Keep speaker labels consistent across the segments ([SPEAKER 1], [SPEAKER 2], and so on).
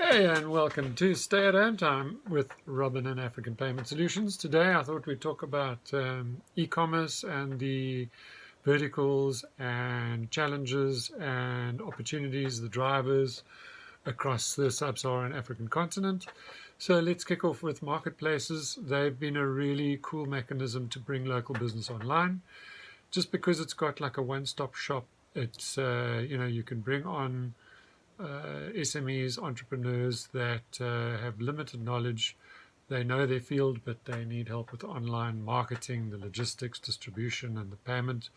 [SPEAKER 1] Hey, and welcome to Stay at Home Time with Robin and African Payment Solutions. Today I thought we'd talk about e-commerce and the verticals and challenges and opportunities, the drivers across the Sub-Saharan African continent. So let's kick off with marketplaces. They've been a really cool mechanism to bring local business online. Just because it's got like a one-stop shop, it's, you can bring on SMEs, entrepreneurs that have limited knowledge. They know their field, but they need help with online marketing, the logistics, distribution, and the payment.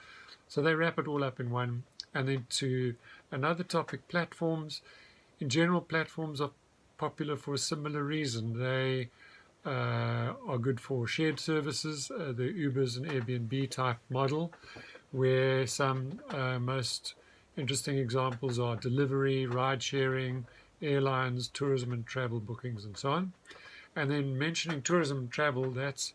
[SPEAKER 1] So they wrap it all up in one. And then to another topic, platforms. In general, platforms are popular for a similar reason. They are good for shared services, the Ubers and Airbnb type model, where some most interesting examples are delivery, ride-sharing, airlines, tourism and travel bookings, and so on. And then mentioning tourism and travel, that's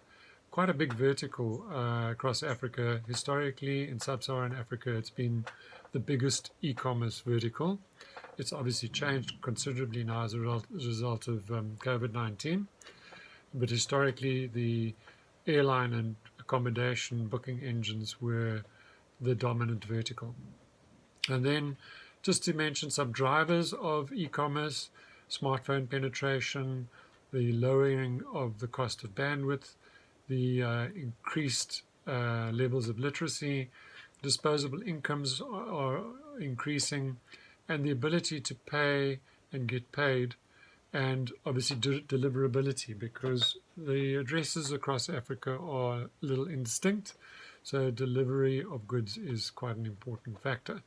[SPEAKER 1] quite a big vertical across Africa. Historically, in Sub-Saharan Africa, it's been the biggest e-commerce vertical. It's obviously changed considerably now as a result of COVID-19. But historically, the airline and accommodation booking engines were the dominant vertical. And then just to mention some drivers of e-commerce, smartphone penetration, the lowering of the cost of bandwidth, the increased levels of literacy, disposable incomes are increasing, and the ability to pay and get paid, and obviously deliverability, because the addresses across Africa are a little indistinct. So delivery of goods is quite an important factor.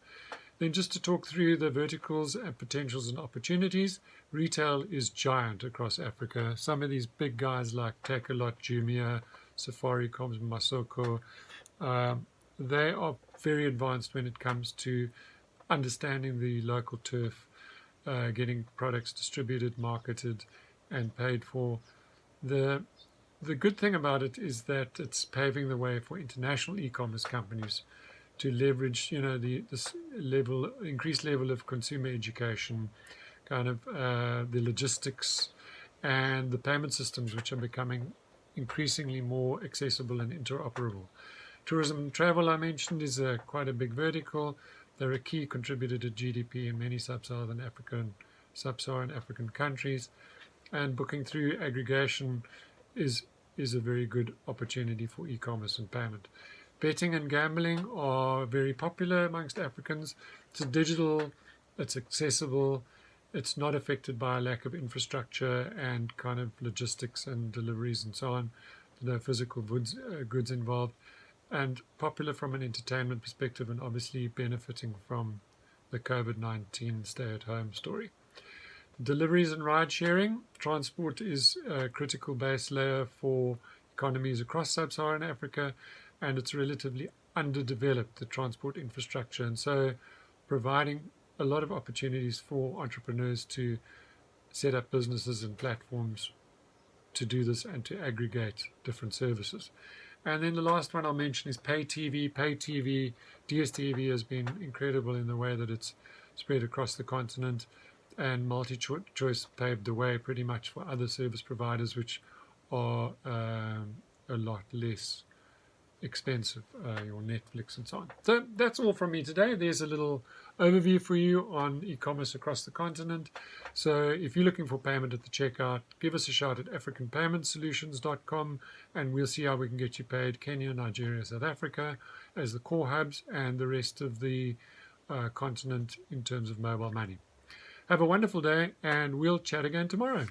[SPEAKER 1] Then just to talk through the verticals and potentials and opportunities, retail is giant across Africa. Some of these big guys like Takealot, Jumia, Safaricom, Masoko, they are very advanced when it comes to understanding the local turf, getting products distributed, marketed, and paid for. The good thing about it is that it's paving the way for international e-commerce companies to leverage, this increased level of consumer education, kind of the logistics and the payment systems, which are becoming increasingly more accessible and interoperable. Tourism and travel, I mentioned, is quite a big vertical. They're a key contributor to GDP in many Sub-Saharan African countries, and booking through aggregation is a very good opportunity for e-commerce and payment. Betting and gambling are very popular amongst Africans. It's digital, it's accessible, it's not affected by a lack of infrastructure and kind of logistics and deliveries and so on. No physical goods involved, and popular from an entertainment perspective, and obviously benefiting from the COVID-19 stay-at-home story. Deliveries and ride-sharing. Transport is a critical base layer for economies across Sub-Saharan Africa, and it's relatively underdeveloped, the transport infrastructure, and so providing a lot of opportunities for entrepreneurs to set up businesses and platforms to do this and to aggregate different services. And then the last one I'll mention is pay TV. Pay TV, DSTV has been incredible in the way that it's spread across the continent, and multi-choice paved the way pretty much for other service providers, which are a lot less expensive, your Netflix and so on. So that's all from me today. There's a little overview for you on e-commerce across the continent. So if you're looking for payment at the checkout, give us a shout at africanpaymentsolutions.com, and we'll see how we can get you paid. Kenya, Nigeria, South Africa as the core hubs, and the rest of the continent in terms of mobile money. Have a wonderful day, and we'll chat again tomorrow.